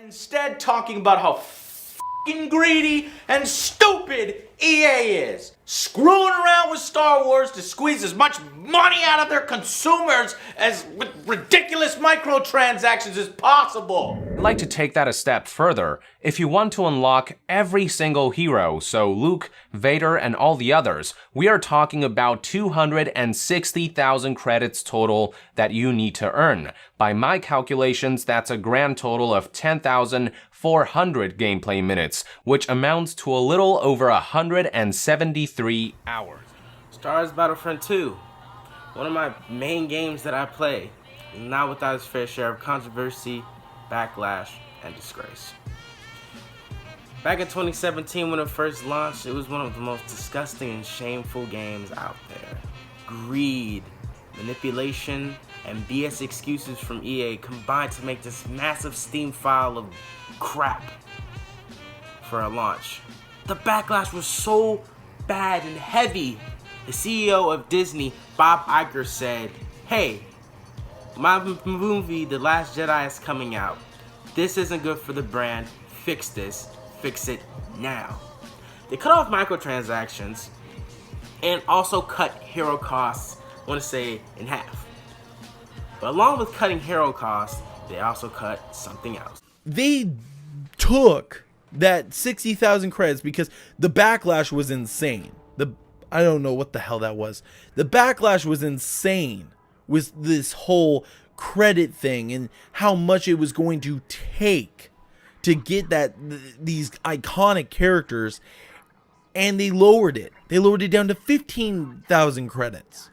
Instead, talking about how f***ing greedy and stupid EA is. Screwing around with Star Wars to squeeze as much money out of their consumers as with ridiculous microtransactions as possible. I'd like to take that a step further. If you want to unlock every single hero, so Luke, Vader, and all the others, we are talking about 260,000 credits total that you need to earn. By my calculations, that's a grand total of 10,400 gameplay minutes, which amounts to a little over 173 hours. Star Wars Battlefront 2, one of my main games that I play, not without its fair share of controversy, backlash, and disgrace. Back in 2017 when it first launched, it was one of the most disgusting and shameful games out there. Greed, manipulation, and BS excuses from EA combined to make this massive Steam file of crap for a launch. The backlash was so bad and heavy. The CEO of Disney, Bob Iger, said, "Hey, my movie, The Last Jedi, is coming out. This isn't good for the brand. Fix this. Fix it now." They cut off microtransactions and also cut hero costs, I want to say, in half. But along with cutting hero costs, they also cut something else. They took that 60,000 credits because the backlash was insane. I don't know what the hell that was. The backlash was insane with this whole credit thing and how much it was going to take to get these iconic characters, and they lowered it. They lowered it down to 15,000 credits.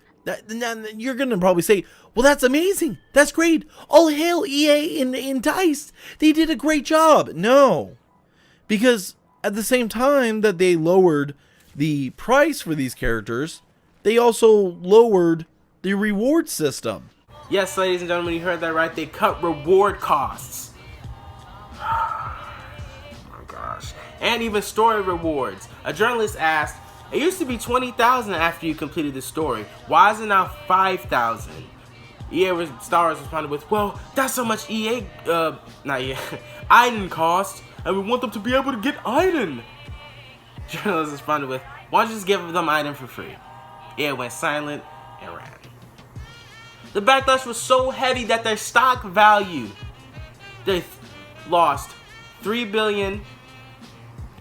You're gonna probably say, well, that's amazing. That's great. All hail EA and DICE. They did a great job. No, because at the same time that they lowered the price for these characters, they also lowered the reward system. Yes, ladies and gentlemen, you heard that right. They cut reward costs. Oh my gosh. And even story rewards. A journalist asked, "It used to be 20,000 after you completed the story. Why is it now 5,000? Star Wars responded with, "Well, that's how much Iden cost, and we want them to be able to get Iden." Journalists responded with, "Why don't you just give them Iden for free?" EA went silent and ran. The backlash was so heavy that their stock value, they lost $3 billion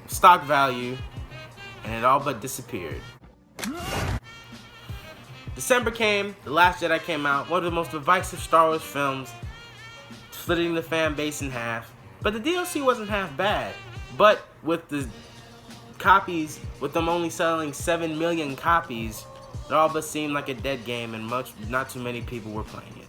stock value, and it all but disappeared. December came, The Last Jedi came out, one of the most divisive Star Wars films, splitting the fan base in half. But the DLC wasn't half bad. But with the copies, with them only selling 7 million copies, it all but seemed like a dead game, and not too many people were playing it.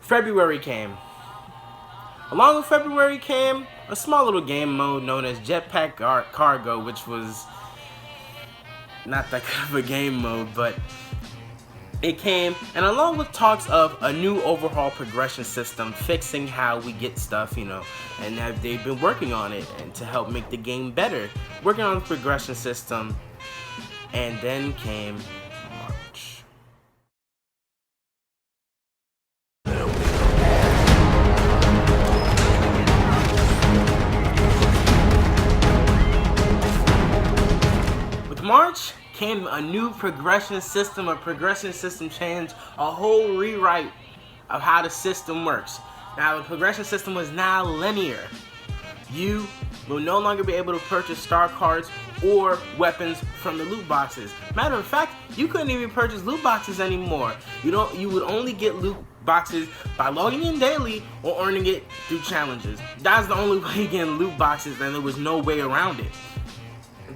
February came. Along with February came a small little game mode known as Jetpack Cargo, which was not that good of a game mode, but it came, and along with talks of a new overhaul progression system, fixing how we get stuff, and they've been working on it and to help make the game better, working on the progression system, and then came March. March came a new progression system, a progression system change, a whole rewrite of how the system works. Now the progression system was now linear. You will no longer be able to purchase star cards or weapons from the loot boxes. Matter of fact, you couldn't even purchase loot boxes anymore. You would only get loot boxes by logging in daily or earning it through challenges. That's the only way you get loot boxes, and there was no way around it.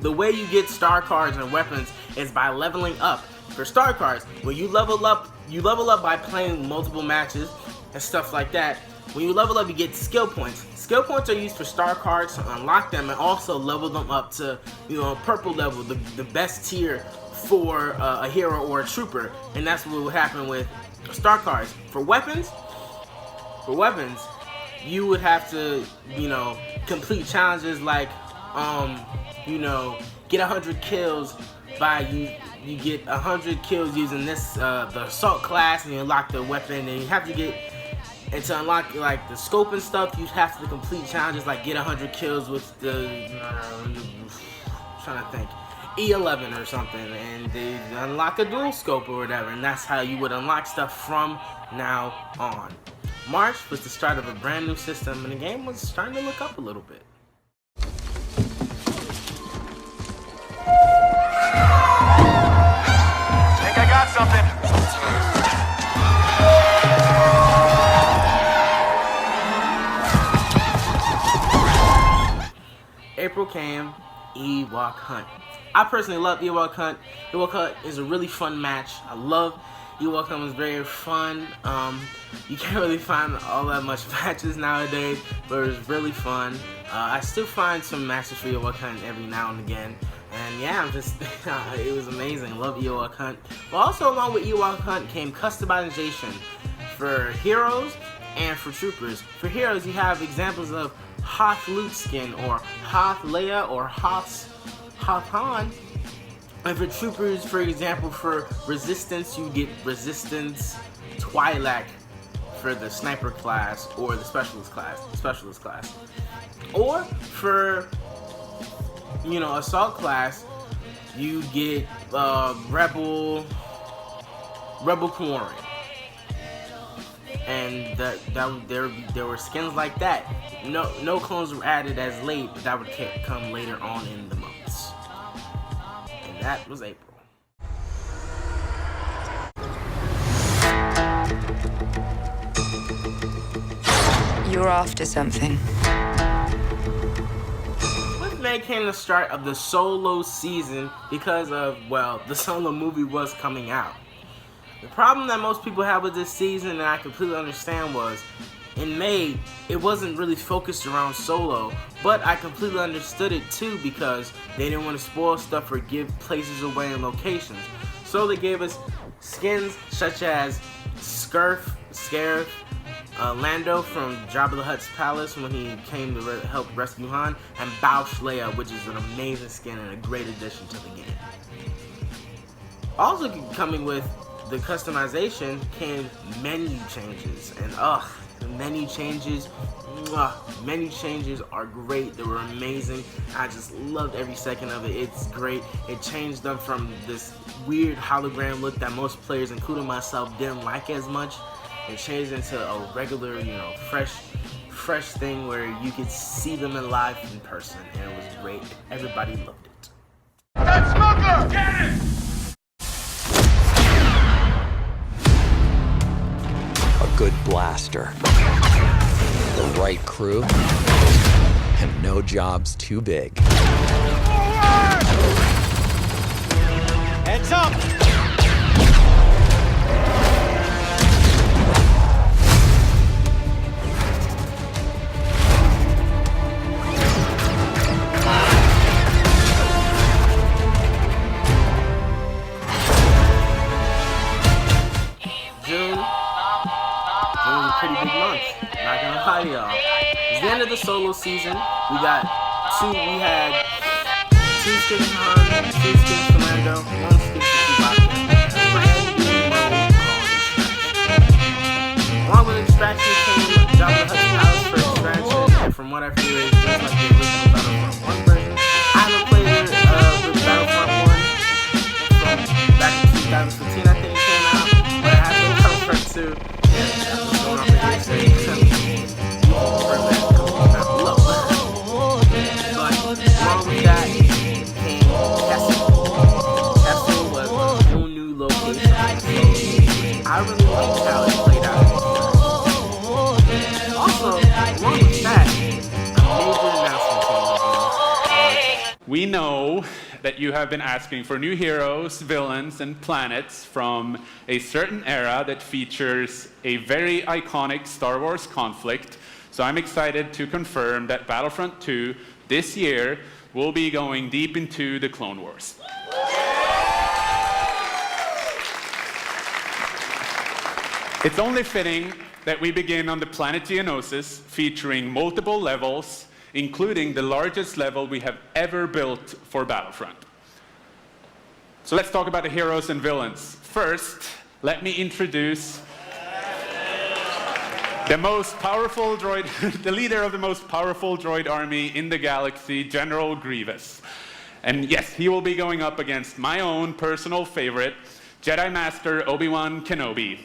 the way you get star cards and weapons is by leveling up. For star cards, when you level up by playing multiple matches and stuff like that. When you level up, you get skill points. Skill points are used for star cards to unlock them and also level them up to, purple level, the best tier for a hero or a trooper. And that's what would happen with star cards. For weapons, you would have to, complete challenges like, get 100 kills by you get 100 kills using this the assault class, and you unlock the weapon, and you have to get. And to unlock like the scope and stuff, you have to complete challenges like get 100 kills with the trying to think E11 or something, and they unlock a dual scope or whatever, and that's how you would unlock stuff from now on. March was the start of a brand new system, and the game was starting to look up a little bit. Think I got something. April came, Ewok Hunt. I personally love Ewok Hunt. Ewok Hunt is a really fun match. I love Ewok Hunt. Was very fun. You can't really find all that much matches nowadays, but it was really fun. I still find some matches for Ewok Hunt every now and again. And yeah, it was amazing. Love Ewok Hunt. But also along with Ewok Hunt came customization for heroes and for troopers. For heroes, you have examples of Hoth Luke skin, or Hoth Leia, or Hoth Han. And for troopers, for example, for resistance, you get resistance Twi'lek for the sniper class or the specialist class. Or for assault class, you get rebel Quarry. And there were skins like that. No clones were added as late, but that would come later on in the months. And that was April. You're after something. With May came the start of the Solo season because of, the Solo movie was coming out. The problem that most people have with this season, and I completely understand, was in May, it wasn't really focused around Solo, but I completely understood it too because they didn't want to spoil stuff or give places away and locations. So they gave us skins such as Scarif, Lando from Jabba the Hutt's palace when he came to help rescue Han, and Bausch Leia, which is an amazing skin and a great addition to the game. Also coming with the customization came menu changes, and the menu changes are great. They were amazing. I just loved every second of it. It's great. It changed them from this weird hologram look that most players, including myself, didn't like as much. It changed into a regular, fresh thing where you could see them in live in person, and it was great. Everybody loved it. That smuggler! Get it! A good blaster, the right crew, and no job's too big. Heads up! Pretty big month, not gonna lie to y'all. It's the end of the Solo season. We had two skins for Han, two skins for Lando, one skin for Chewbacca, and a brand new mode called Extraction. Along with Extraction came Jabba the Hutt's palace for Extraction, and from what I've heard, it's just like the original Battlefront 1 version. I haven't played the Battlefront 1 from back in 2015, I think it came out, but I have been Battlefront 2. I really liked how it played out. Also, along with that, you have been asking for new heroes, villains, and planets from a certain era that features a very iconic Star Wars conflict. So I'm excited to confirm that Battlefront 2 this year will be going deep into the Clone Wars. It's only fitting that we begin on the planet Geonosis, featuring multiple levels, including the largest level we have ever built for Battlefront. So let's talk about the heroes and villains. First, let me introduce the most powerful droid, the leader of the most powerful droid army in the galaxy, General Grievous. And yes, he will be going up against my own personal favorite, Jedi Master Obi-Wan Kenobi.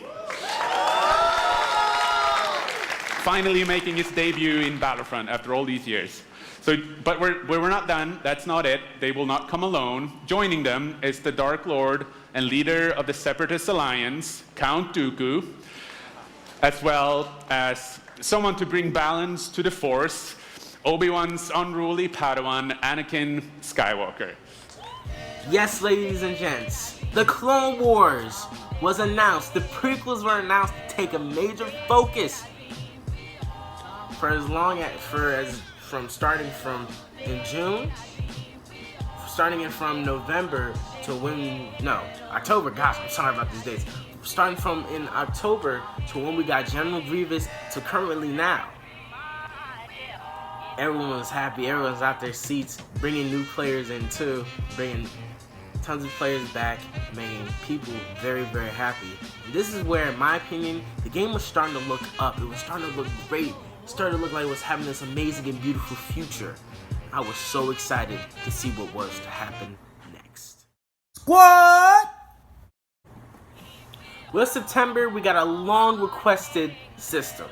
Finally making his debut in Battlefront after all these years. But we're not done. That's not it. They will not come alone. Joining them is the Dark Lord and leader of the Separatist Alliance, Count Dooku, as well as someone to bring balance to the Force, Obi-Wan's unruly Padawan, Anakin Skywalker. Yes, ladies and gents, the Clone Wars was announced. The prequels were announced to take a major focus starting from November to October. Gosh, I'm sorry about these dates. Starting from in October to when we got General Grievous to currently now. Everyone was happy. Everyone's out their seats, bringing new players in too, bringing tons of players back, making people very, very happy. And this is where, in my opinion, the game was starting to look up. It was starting to look great. It started to look like it was having this amazing and beautiful future. I was so excited to see what was to happen next. Squad! With September, we got a long requested system.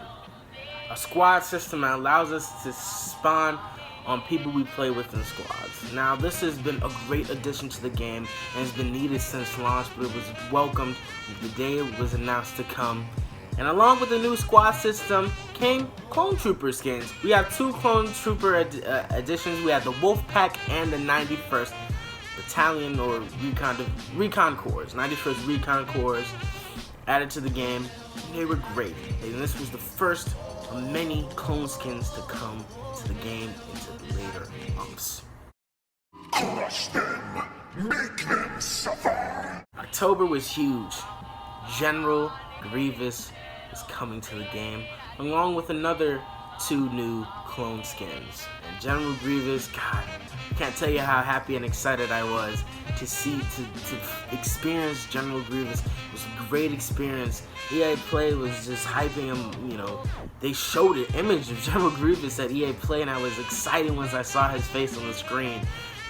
A squad system that allows us to spawn on people we play with in squads. Now, this has been a great addition to the game and has been needed since launch, but it was welcomed the day it was announced to come. And along with the new squad system came Clone Trooper skins. We have two Clone Trooper additions. We have the Wolf Pack and the 91st Battalion or Recon Corps. 91st Recon Corps added to the game. They were great. And this was the first of many clone skins to come to the game into the later months. Crush them! Make them suffer! October was huge. General Grievous is coming to the game, along with another two new clone skins. And General Grievous, God, I can't tell you how happy and excited I was to experience General Grievous. It was a great experience. EA Play was just hyping him, they showed an image of General Grievous at EA Play, and I was excited once I saw his face on the screen.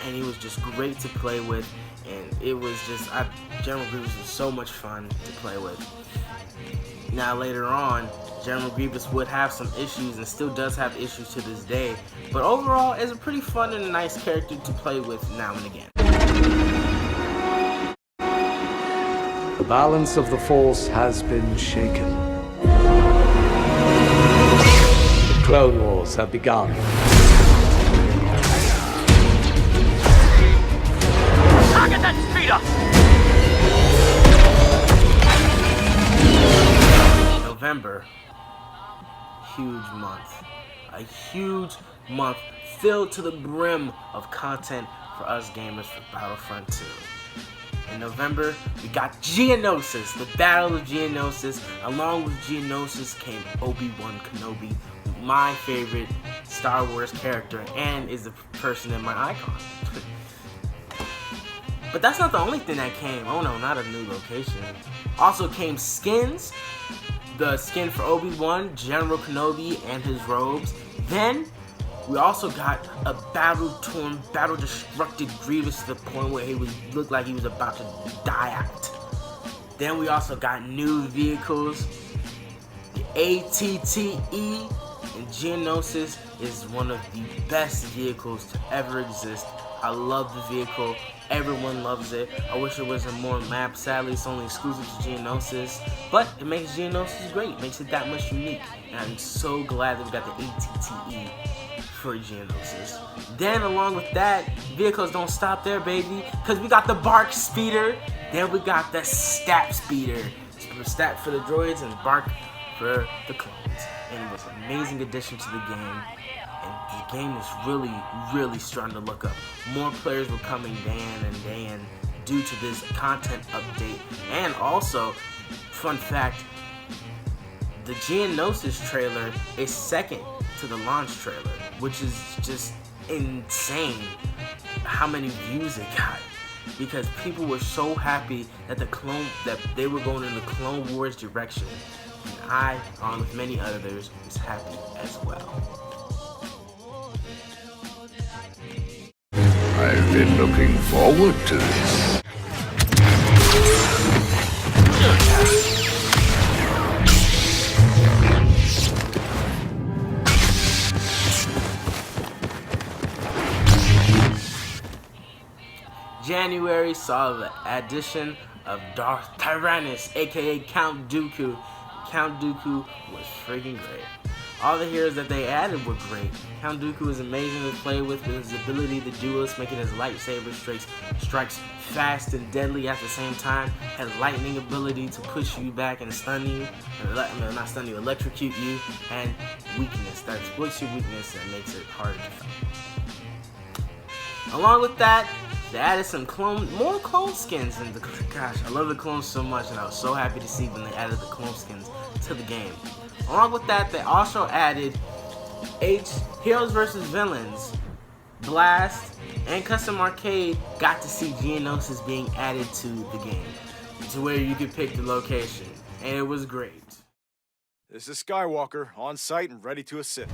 And he was just great to play with, and it was just, General Grievous was so much fun to play with. Now later on, General Grievous would have some issues and still does have issues to this day, but overall it's a pretty fun and a nice character to play with now and again. The balance of the Force has been shaken. The Clone Wars have begun. Target that speeder! November, huge month. A huge month filled to the brim of content for us gamers for Battlefront 2. In November, we got Geonosis, the Battle of Geonosis. Along with Geonosis came Obi-Wan Kenobi, my favorite Star Wars character, and is the person in my icon. But that's not the only thing that came. Oh no, not a new location. Also came skins. The skin for Obi-Wan, General Kenobi, and his robes. Then, we also got a battle-torn, battle-destructed Grievous to the point where he looked like he was about to die out. Then we also got new vehicles. The ATTE in Geonosis is one of the best vehicles to ever exist. I love the vehicle. Everyone loves it. I wish it was in more maps. Sadly, it's only exclusive to Geonosis, but it makes Geonosis great. It makes it that much unique. And I'm so glad that we got the ATTE for Geonosis. Then along with that, vehicles don't stop there, baby, because we got the Bark Speeder. Then we got the Stat Speeder. Stat for the droids and Bark for the clones. And it was an amazing addition to the game. And the game is really, really starting to look up. More players were coming day in and day in due to this content update. And also, fun fact, the Geonosis trailer is second to the launch trailer, which is just insane how many views it got, because people were so happy that they were going in the Clone Wars direction, and I, along with many others, was happy as well. I've been looking forward to this. January saw the addition of Darth Tyrannus, aka Count Dooku. Count Dooku was freaking great. All the heroes that they added were great. Count Dooku is amazing to play with his ability to duelist, making his lightsaber strikes fast and deadly at the same time. Has lightning ability to push you back and stun you. Not stun you, electrocute you. And weakness, that exploits your weakness and makes it harder to fight. Along with that, they added some more clone skins, and gosh, I love the clones so much, and I was so happy to see when they added the clone skins to the game. Along with that, they also added Heroes vs. Villains, Blast, and Custom Arcade got to see Geonosis being added to the game, to where you could pick the location, and it was great. This is Skywalker, on site and ready to assist.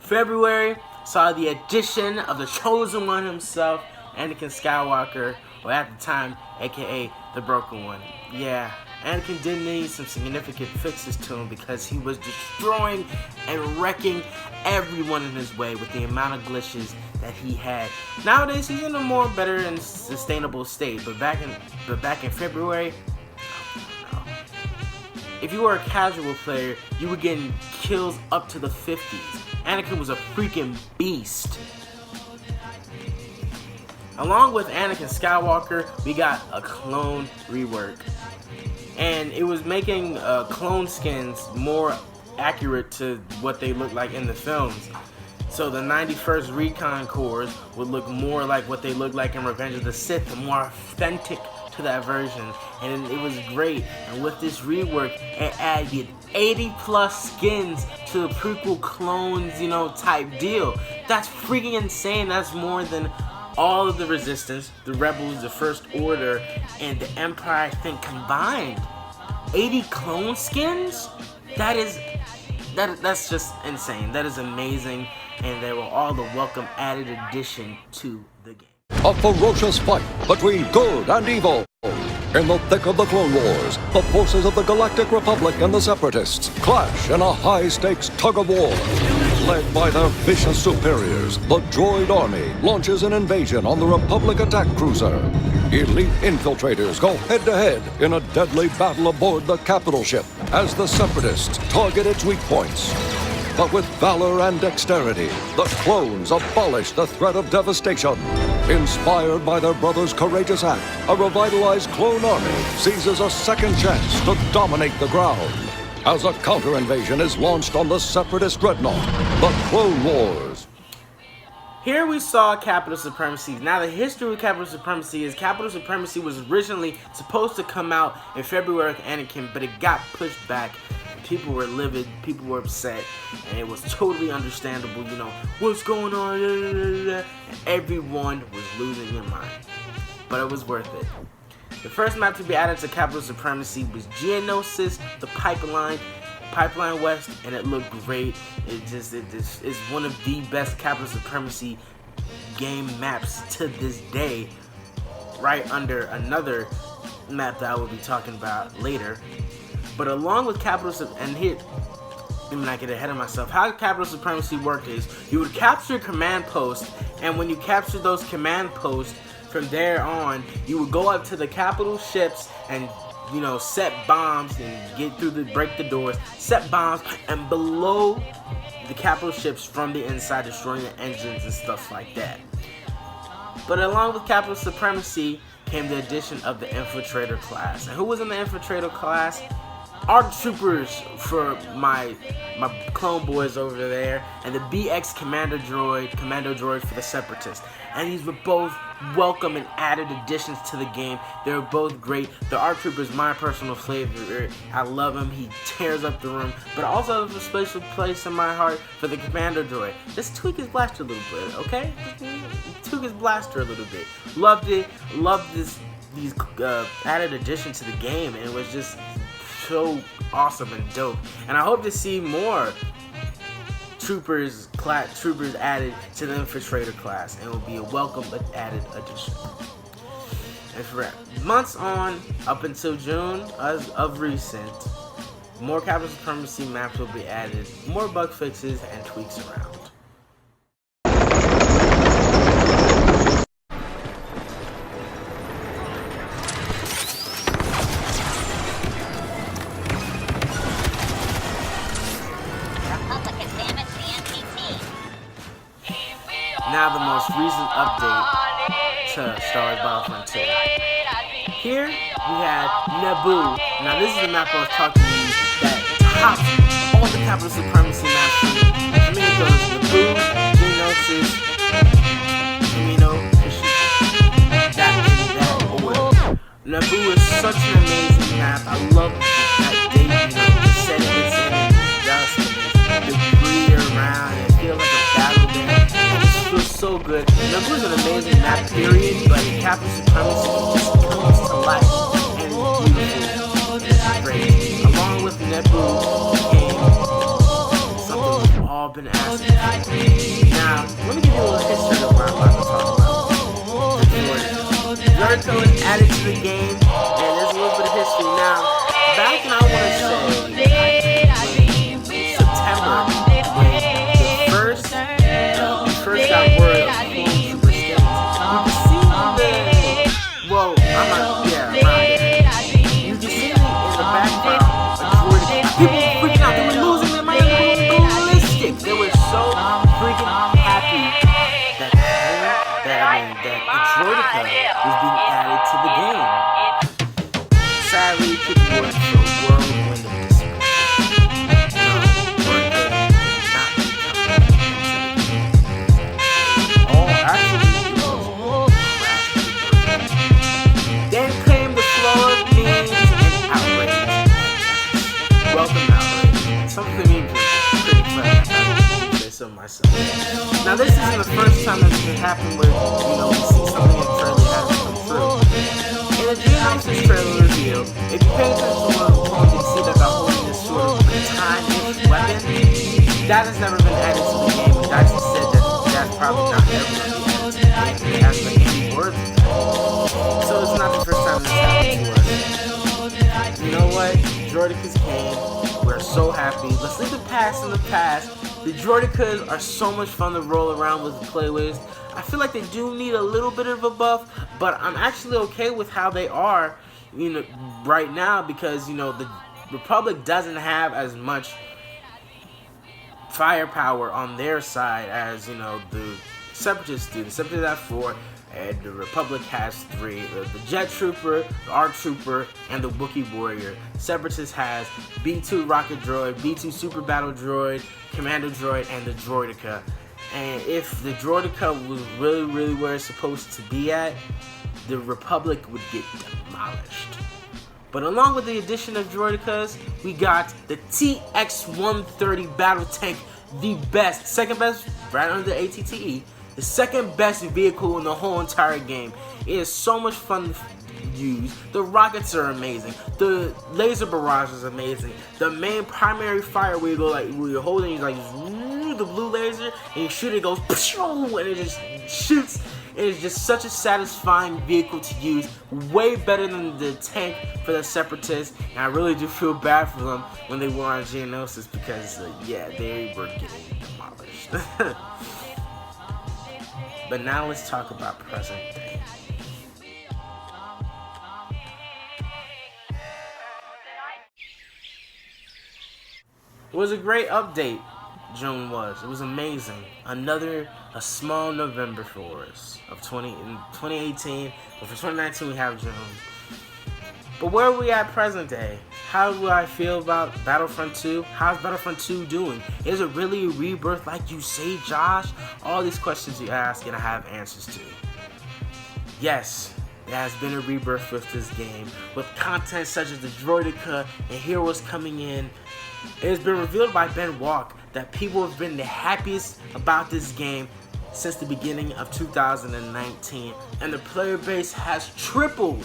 February saw the addition of the Chosen One himself, Anakin Skywalker, or at the time, aka the Broken One. Yeah, Anakin did need some significant fixes to him because he was destroying and wrecking everyone in his way with the amount of glitches that he had. Nowadays, he's in a more better and sustainable state, but back in February, no. If you were a casual player, you were getting kills up to the 50s. Anakin was a freaking beast. Along with Anakin Skywalker, we got a clone rework. And it was making clone skins more accurate to what they look like in the films. So the 91st Recon Corps would look more like what they look like in Revenge of the Sith, and more authentic to that version. And it was great. And with this rework, it added 80 plus skins to the prequel clones, type deal. That's freaking insane. That's more than all of the Resistance, the Rebels, the First Order, and the Empire, I think, combined. 80 clone skins? That's just insane. That is amazing, and they were all the welcome added addition to the game. A ferocious fight between good and evil. In the thick of the Clone Wars, the forces of the Galactic Republic and the Separatists clash in a high-stakes tug-of-war. Led by their vicious superiors, the droid army launches an invasion on the Republic attack cruiser. Elite infiltrators go head-to-head in a deadly battle aboard the capital ship as the Separatists target its weak points. But with valor and dexterity, the clones abolish the threat of devastation. Inspired by their brother's courageous act, a revitalized clone army seizes a second chance to dominate the ground. As a counter-invasion is launched on the Separatist dreadnought, the Clone Wars. Here we saw Capital Supremacy. Now the history of Capital Supremacy is Capital Supremacy was originally supposed to come out in February with Anakin, but it got pushed back. People were livid, people were upset, and it was totally understandable, what's going on, and everyone was losing their mind. But it was worth it. The first map to be added to Capital Supremacy was Geonosis, the Pipeline West, and it looked great. It just is one of the best Capital Supremacy game maps to this day, right under another map that I will be talking about later. But along with Capital and here, let me not get ahead of myself. How capital supremacy worked is you would capture a command post, and when you capture those command posts, from there on, you would go up to the capital ships and, you know, set bombs and break the doors, set bombs, and below the capital ships from the inside, destroying the engines and stuff like that. But along with capital supremacy came the addition of the infiltrator class. And who was in the infiltrator class? ARC troopers for my clone boys over there, and the BX commando droid for the separatists. And these were both welcome and added additions to the game. They were both great. The ARC trooper is my personal favorite. I love him. He tears up the room. But I also have a special place in my heart for the commando droid. Just tweak his blaster a little bit, okay? Tweak his blaster a little bit. Loved it. Loved these added additions to the game, and it was just so awesome and dope. And I hope to see more troopers added to the infiltrator class, and it will be a welcome but added addition. And for months on, up until June of recent, more capital supremacy maps will be added, more bug fixes and tweaks around. Now the most recent update to Star Wars Battlefront 2. Here we had Naboo. Now this is the map I was talking to you that tops all the capital supremacy maps for me. For me it goes Naboo, Geonosis, Camino, Kashyyyk. That order. Naboo is such an amazing map. I love that debut, the setting it's in, the debris around, it feels like a battle there. Feels so good. Naboo is an amazing map, period, but capital supremacy just comes to life and beautiful. It's great. Along with Naboo came something we've all been asking for. Now, let me give you a little history of what I'm about to talk about. The Droidica was added to the game, and there's a little bit of history. Now, back in, I want to say, September, when the first got word of Clone Trooper skins. You can see well, I'm not, yeah, you can see in the background a Droidica. People were freaking out, they were losing their mind, they were ballistic. They were so freaking happy that the Droidica was being added to the game. Sadly, people were so whirlwind of despair. Then came the flow of memes and outrage. Welcome outrage. Something memes are pretty funny. I say so myself. Now this isn't the first time that this has happened where, you know, we see something in the trailer that hasn't come through. In the Geonosis trailer reveal, if you pay attention to one of the clones, you see that they're holding this sort of baton-ish weapon. That has never been added to the game, and Dicey said that that's probably not ever going to be added to the game. It has like any words in it. So it's not the first time this happened to us. You know what? Droidicas came. We're so happy. Let's leave the past in the past. The Droidicas are so much fun to roll around with and play with. I feel like they do need a little bit of a buff, but I'm actually okay with how they are, you know, right now, because, you know, the Republic doesn't have as much firepower on their side as, you know, the Separatists do. The Separatists have 4, and the Republic has 3. The Jet Trooper, the ARC Trooper, and the Wookiee Warrior. Separatist has B2 Rocket Droid, B2 Super Battle Droid, Commando Droid, and the Droidica. And if the Droidica was really where it's supposed to be at, the Republic would get demolished. But along with the addition of Droidicas, we got the TX-130 battle tank, the best, second best, right under the ATTE, the second best vehicle in the whole entire game. It is so much fun to use. The rockets are amazing. The laser barrage is amazing. The main primary fire where you go like, where you're holding, you like the blue laser, and you shoot it, goes and it just shoots. It is just such a satisfying vehicle to use, way better than the tank for the Separatists, and I really do feel bad for them when they were on Geonosis because, yeah, they were getting demolished. But now let's talk about present day. It was a great update, June was. It was amazing. A small November for us in 2018. But for 2019 we have June. But where are we at present day? How do I feel about Battlefront 2? How's Battlefront 2 doing? Is it really a rebirth like you say, Josh? All these questions you ask and I have answers to. Yes, there has been a rebirth with this game, with content such as the Droideka and heroes coming in. It has been revealed by Ben Walk that people have been the happiest about this game since the beginning of 2019, and the player base has tripled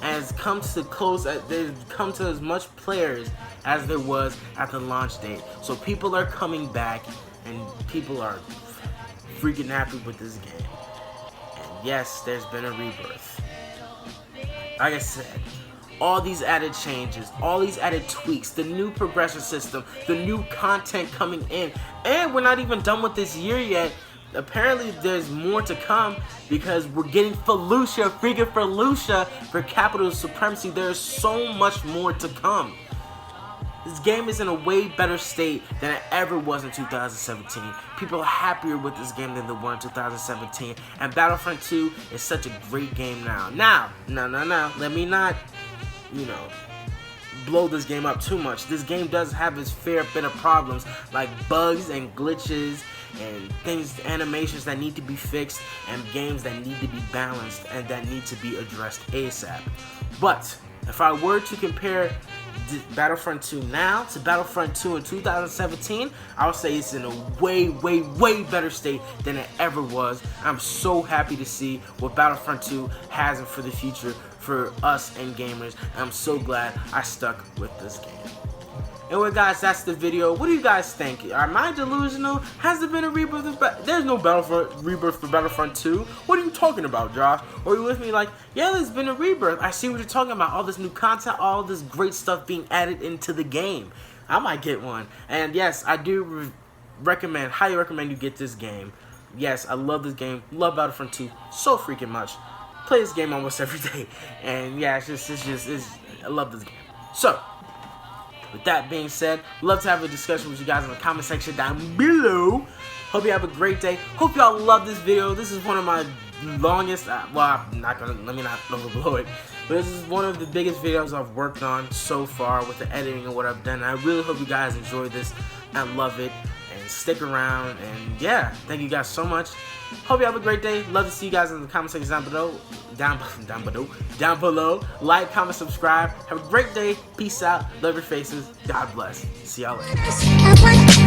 and has come to close. They've come to as much players as there was at the launch date. So people are coming back, and people are freaking happy with this game. And yes, there's been a rebirth. Like I said, all these added changes, all these added tweaks, the new progression system, the new content coming in, and we're not even done with this year yet. Apparently there's more to come because we're getting freaking Felucia for Capital Supremacy. There's so much more to come. This game is in a way better state than it ever was in 2017. People are happier with this game than they were in 2017. And Battlefront 2 is such a great game now. Now, let me not, blow this game up too much. This game does have its fair bit of problems, like bugs and glitches and animations that need to be fixed, and games that need to be balanced and that need to be addressed ASAP. But if I were to compare Battlefront 2 now to Battlefront 2 in 2017, I would say it's in a way better state than it ever was. I'm so happy to see what Battlefront 2 has for the future for us and gamers. I'm so glad I stuck with this game. Anyway, guys, that's the video. What do you guys think? Am I delusional? Has there been a rebirth? There's no rebirth for Battlefront 2. What are you talking about, Josh? Or are you with me like, yeah, there's been a rebirth. I see what you're talking about. All this new content, all this great stuff being added into the game. I might get one. And yes, I do highly recommend you get this game. Yes, I love this game. Love Battlefront 2 so freaking much. Play this game almost every day. And yeah, I love this game. So, with that being said, love to have a discussion with you guys in the comment section down below. Hope you have a great day. Hope y'all love this video. This is one of my longest, let me not overblow it. But this is one of the biggest videos I've worked on so far with the editing and what I've done. And I really hope you guys enjoy this and love it and stick around. And yeah, thank you guys so much. Hope you have a great day. Love to see you guys in the comment section down below. Down below. Like, comment, subscribe. Have a great day. Peace out. Love your faces. God bless. See y'all later.